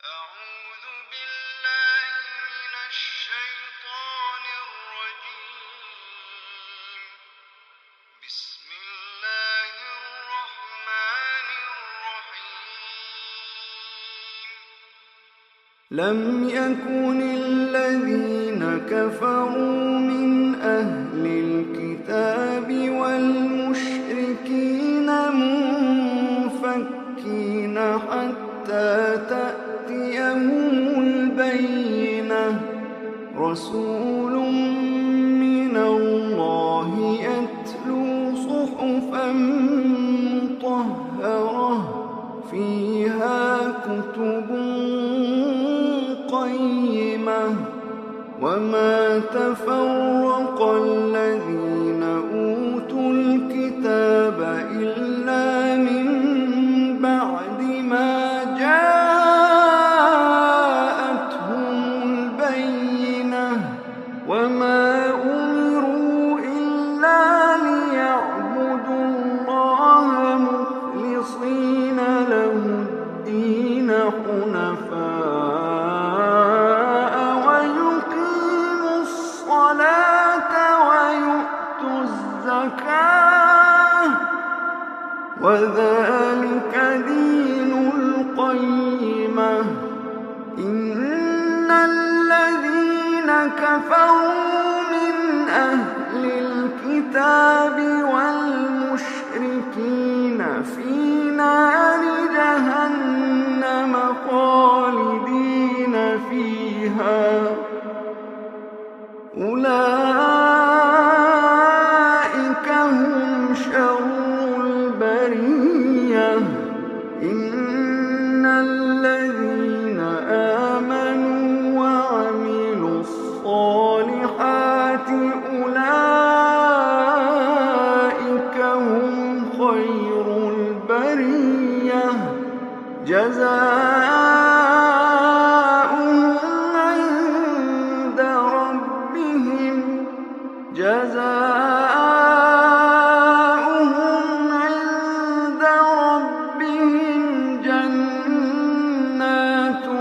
أعوذ بالله من الشيطان الرجيم. بسم الله الرحمن الرحيم. لم يكن الذين كفروا من أهل الكتاب والمشركين منفكين حتى تأتيهم البينة. رسول من الله يتلو صحفا مطهرة فيها كتب قيمة. وما تفرق الذين أوتوا الكتاب إلا من بعد ما جاءتهم البينة. وما أمروا إلا ليعبدوا الله مخلصين له الدين حنفاء ويقيموا الصلاة ويؤتوا الزكاة وذلك دين القيمة. إن الذين كفروا من أهل الكتاب والمشركين في نار جهنم خالدين فيها أولئك هم شر البرية. إن الذين آمنوا وعملوا الصالحات أولئك هم خير البرية. جزاؤهم عند ربهم جنات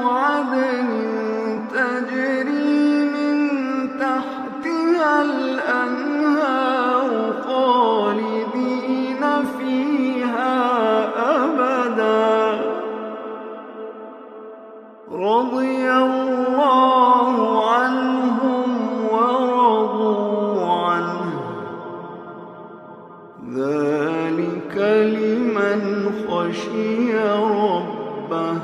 عدن تجري من تحتها الأنهار خالدين فيها أبدا. رضي الله عنهم ورضوا عنه ذلك لمن خشي ربه.